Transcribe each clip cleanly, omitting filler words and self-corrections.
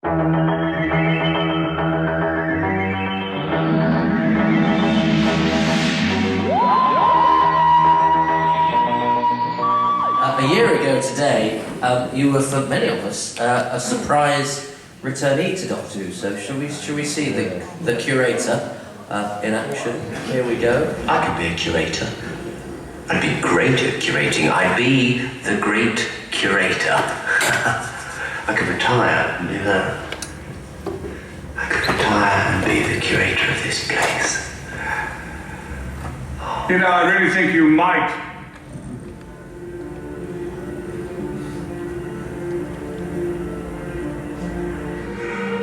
A year ago today, you were, for many of us, a surprise returnee to Doctor Who. So shall we see the curator in action? Here we go. I could be a curator. I'd be great at curating. I'd be the great curator. I could retire and do that. I could retire and be the curator of this place. You know, I really think you might.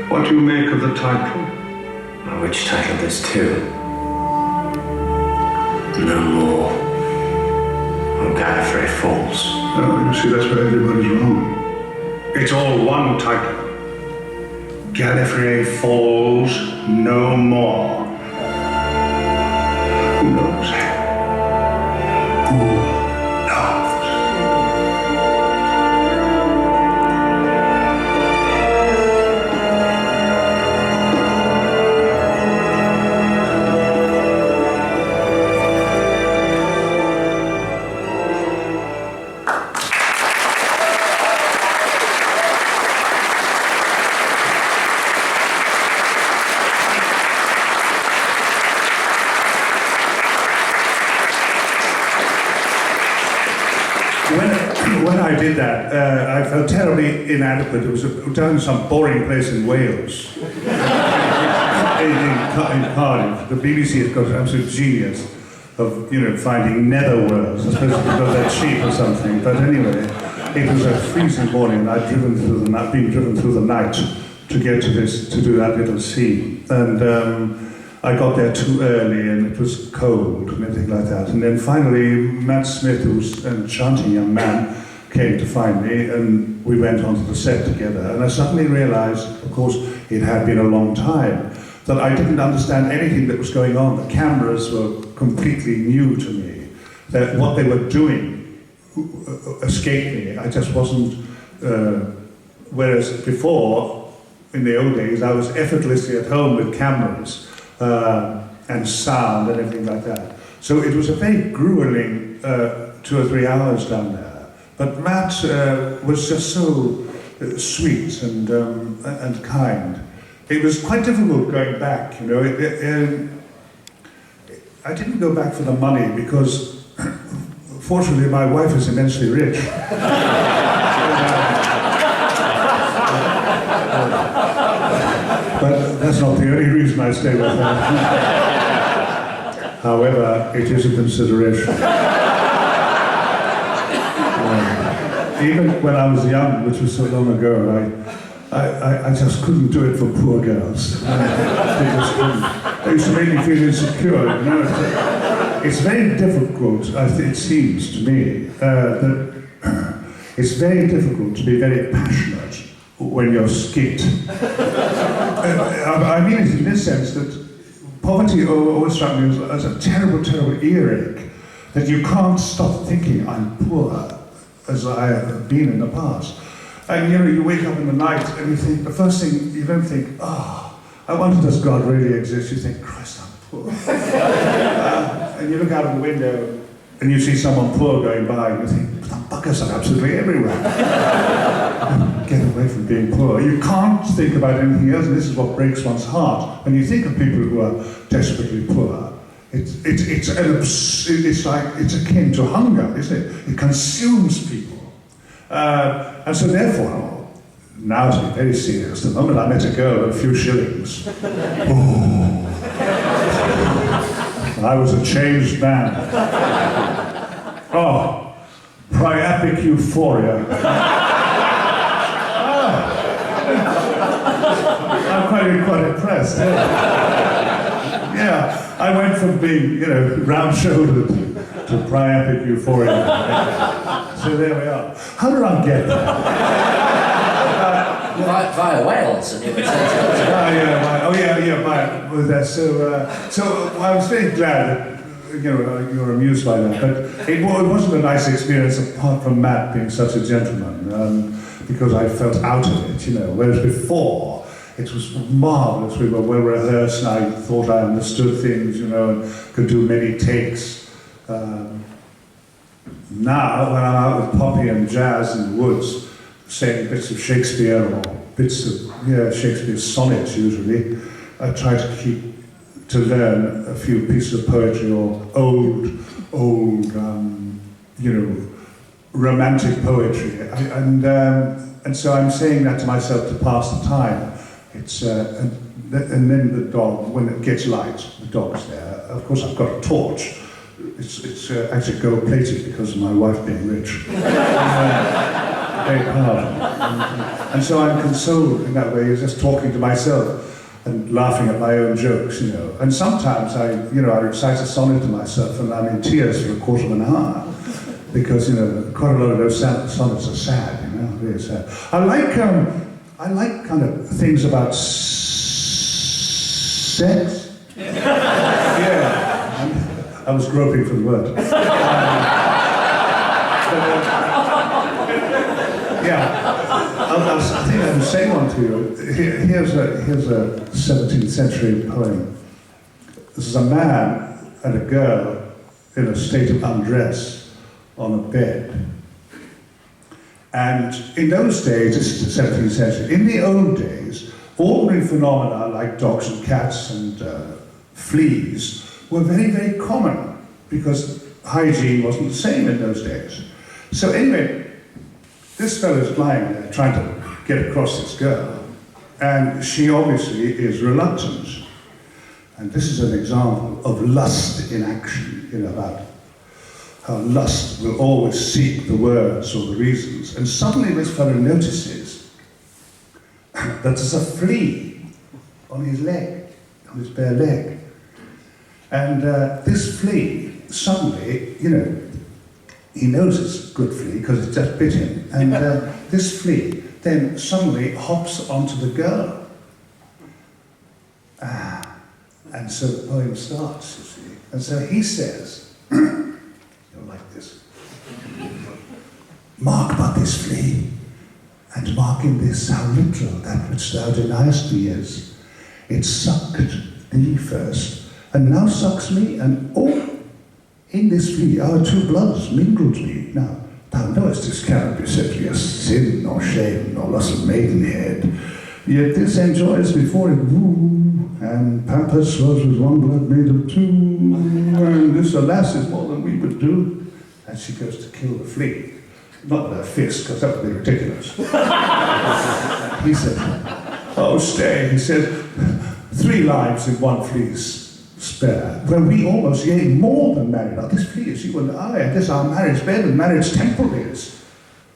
What do you make of the title? Which title? There's two. No more. Oh, Gallifrey Falls. Oh, you see, that's where everybody's wrong. It's all one title. Gallifrey Falls, no more. Who knows? Who knows? When I did that, I felt terribly inadequate. It was down in some boring place in Wales, in Cardiff. The BBC has got an absolute genius of, finding netherworlds. I suppose because they're cheap or something. But anyway, it was a freezing morning, and I'd been driven through the night to get to do that little scene. And I got there too early, and it was cold and everything like that. And then finally, Matt Smith, who's an enchanting young man, came to find me, and we went onto the set together. And I suddenly realized, of course, it had been a long time, that I didn't understand anything that was going on. The cameras were completely new to me. That what they were doing escaped me. I just wasn't... whereas before, in the old days, I was effortlessly at home with cameras and sound and everything like that. So it was a very grueling 2 or 3 hours down there. But Matt was just so sweet and kind. It was quite difficult going back, I didn't go back for the money because, fortunately, my wife is immensely rich. But that's not the only reason I stay with her. However, it is a consideration. Even when I was young, which was so long ago, I just couldn't do it for poor girls. They just couldn't. They used to make me feel insecure. It's very difficult, it seems to me, that it's very difficult to be very passionate when you're skit. I mean it in this sense that poverty always struck me as a terrible, terrible earache, that you can't stop thinking, I'm poor, as I have been in the past. And you wake up in the night and you think, the first thing, you don't think, I wonder does God really exist? You think, Christ, I'm poor. And you look out of the window and you see someone poor going by and you think, the buggers are absolutely everywhere. Get away from being poor. You can't think about anything else, and this is what breaks one's heart. When you think of people who are desperately poor, it's akin to hunger, isn't it? It consumes people. And so therefore, now to be very serious, the moment I met a girl with a few shillings, I was a changed man. Oh, priapic euphoria. I'm quite impressed. Yeah, I went from being, round-shouldered to priapic euphoria. So there we are. How did I get there? Via Wales, and you were So I was very glad that you were amused by that. But it wasn't a nice experience apart from Matt being such a gentleman. because I felt out of it, you know. Whereas before, it was marvellous. We were well rehearsed, and I thought I understood things, you know, and could do many takes. Now, when I'm out with Poppy and Jazz in the woods, saying bits of Shakespeare or bits of Shakespeare's sonnets usually, I try to learn a few pieces of poetry or old, you know, romantic poetry, and so I'm saying that to myself to pass the time. It's and then the dog, when it gets light, the dog's there. Of course, I've got a torch. It's actually gold-plated because of my wife being rich. Very hard. And so I'm consoled in that way, just talking to myself and laughing at my own jokes, you know. And sometimes I recite a sonnet to myself and I'm in tears for a quarter of an hour because, you know, quite a lot of those sonnets are sad, you know, really sad. I like kind of things about sex. Yeah. I was groping for the word. I think I was saying one to you. Here's a 17th century poem. This is a man and a girl in a state of undress on a bed. And in those days, this is the 17th century, in the old days, ordinary phenomena like dogs and cats and fleas were very, very common because hygiene wasn't the same in those days. So anyway, this fellow's lying there trying to get across this girl, and she obviously is reluctant. And this is an example of lust in action, you know, about how lust will always seek the words or the reasons. And suddenly this fellow notices that there's a flea on his leg, on his bare leg. And this flea, suddenly, you know, he knows it's a good flea because it just bit him. And this flea then suddenly hops onto the girl. And so the poem starts, you see. And so he says, you'll like this. Mark but this flea, and mark in this how little that which thou deniest me is. It sucked thee first, and now sucks me, and oh, in this flea our two bloods mingled me. Now, thou knowest this cannot be said to be a sin, nor shame, nor loss of maidenhead. Yet this enjoys before it woo, and Pampas was with one blood made of two, and this, alas, is more than we would do. And she goes to kill the flea. Not with her fist, because that would be ridiculous. He said, oh, stay, he said, 3 lives in one flea's spare, where we almost, yea, more than married. Now, this flea is you and I, and this our marriage bed and marriage temple is.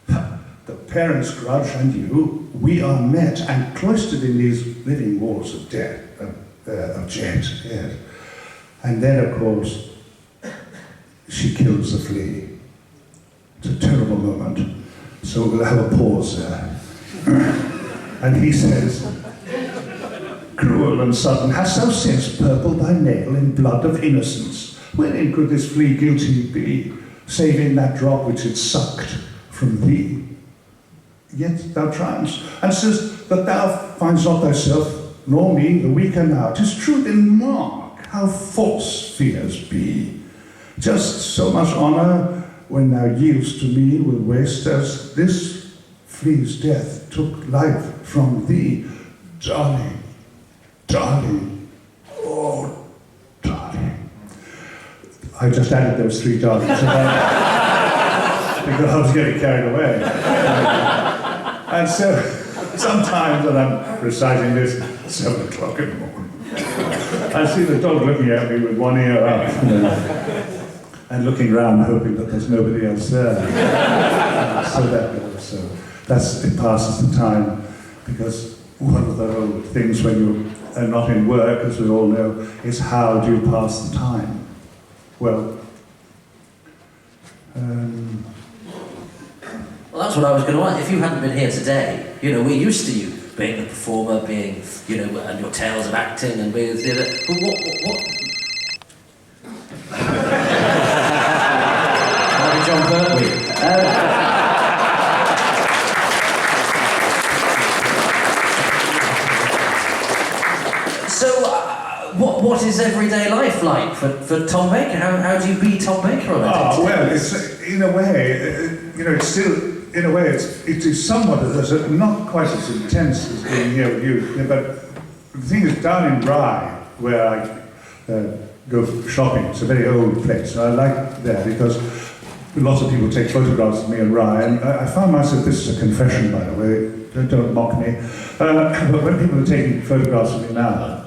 The parents' grudge and you, we are met and cloistered in these living walls of death, of jet, yes. And then, of course, she kills the flea. It's a terrible moment. So we'll have a pause there. And he says, cruel and sudden, hast thou since purpled thy nail in blood of innocence? Wherein could this flea guilty be, save in that drop which it sucked from thee? Yet thou triumphs, and says that thou findst not thyself, nor me, the weaker now. 'Tis true, then mark how false fears be. Just so much honour, when thou yieldest to me, will waste as this flea's death took life from thee. Darling, darling, oh, darling. I just added those 3 darlings because I was getting carried away. And so, sometimes when I'm reciting this, 7 o'clock in the morning, I see the dog looking at me with one ear up, and looking around, hoping that there's nobody else there. It passes the time, because one of the old things when you are not in work, as we all know, is how do you pass the time? Well, well, that's what I was going to ask. If you hadn't been here today, you know, we're used to you being a performer, being, you know, and your tales of acting and being a theatre. But what? John Pertwee. what is everyday life like for Tom Baker? How do you be Tom Baker on a day-to-day Well, basis? it's in a way, it's still, in a way, it is somewhat, not quite as intense as being here with you, but the thing is, down in Rye, where I go shopping, it's a very old place, and I like there because lots of people take photographs of me in Rye, and I found myself, this is a confession by the way, don't mock me, but when people are taking photographs of me now,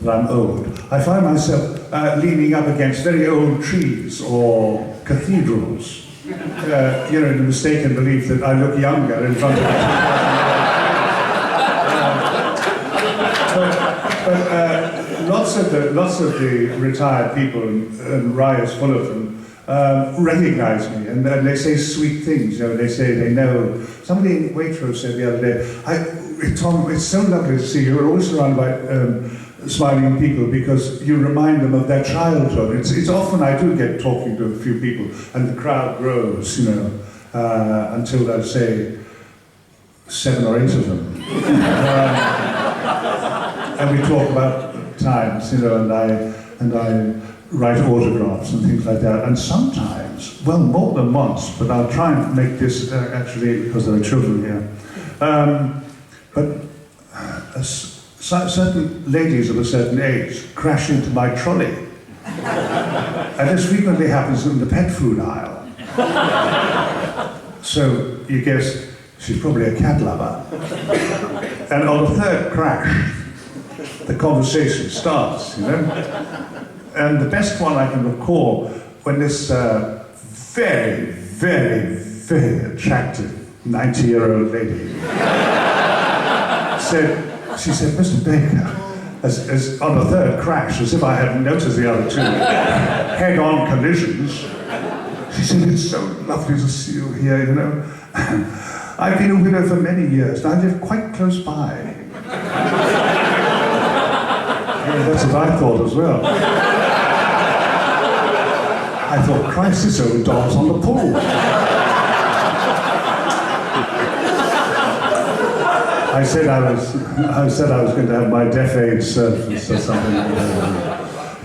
that I'm old, I find myself leaning up against very old trees or cathedrals, in the mistaken belief that I look younger in front of them. But lots of the retired people, and Rye is full of them, recognise me, and they say sweet things. They say they know. Somebody in Waitrose said the other day, Tom, it's so lovely to see you. You're always surrounded by smiling people because you remind them of their childhood. It's often I do get talking to a few people, and the crowd grows, until there's say 7 or 8 of them. And we talk about times, and I write autographs and things like that. And sometimes, well, more than once, but I'll try and make this actually because there are children here. But certain ladies of a certain age crash into my trolley. And this frequently happens in the pet food aisle. So you guess she's probably a cat lover. And on the third crash, the conversation starts, And the best one I can recall, when this very, very, very attractive 90-year-old lady she said, Mr. Baker, as on the third crash, as if I hadn't noticed the other two head-on collisions, she said, it's so lovely to see you here, I've been a widow for many years, and I live quite close by. That's what I thought as well. I thought, Christ, this old dog's on the pool. I said I was going to have my deaf aid service or something.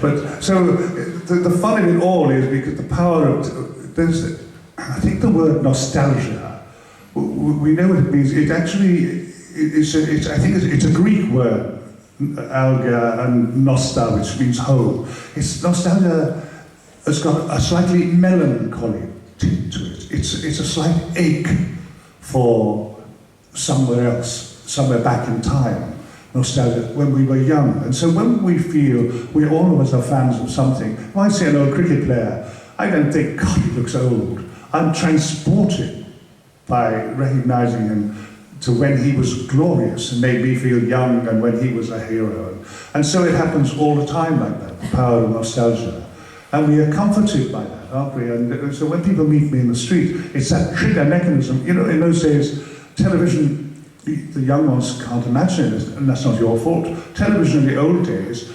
But so the fun of it all is because the power of I think the word nostalgia. We know what it means. It actually I think it's a Greek word. Alga and nostal, which means home. Nostalgia has got a slightly melancholy tint to it. It's a slight ache for somewhere else, somewhere back in time. Nostalgia, when we were young. And so when we feel all of us are fans of something, if I see an old cricket player, I don't think, God, he looks old. I'm transported by recognising him to when he was glorious and made me feel young and when he was a hero. And so it happens all the time like that, the power of nostalgia. And we are comforted by that, aren't we? And so when people meet me in the street, it's that trigger mechanism. In those days, television, the young ones can't imagine it, and that's not your fault. Television in the old days,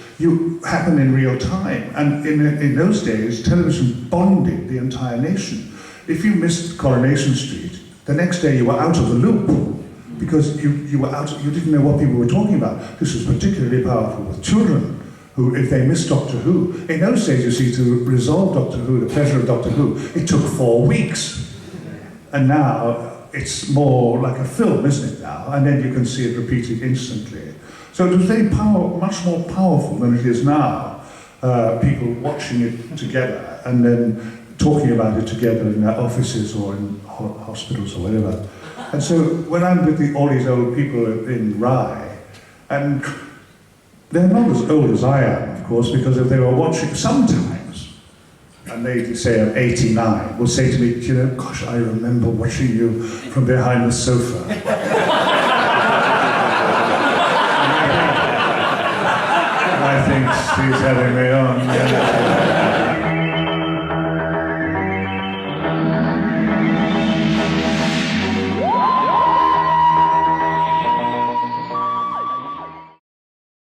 happened in real time. And in those days, television bonded the entire nation. If you missed Coronation Street, the next day you were out of the loop. Because you were out, you didn't know what people were talking about. This was particularly powerful with children, who, if they missed Doctor Who, in those days, you see, to resolve Doctor Who, the pleasure of Doctor Who, it took 4 weeks. And now, it's more like a film, isn't it now? And then you can see it repeated instantly. So it was much more powerful than it is now. People watching it together, and then talking about it together in their offices or in hospitals or whatever. And so when I'm with all these old people in Rye, and they're not as old as I am, of course, because if they were watching sometimes, and they say I'm 89, will say to me, gosh, I remember watching you from behind the sofa. I think she's having me on.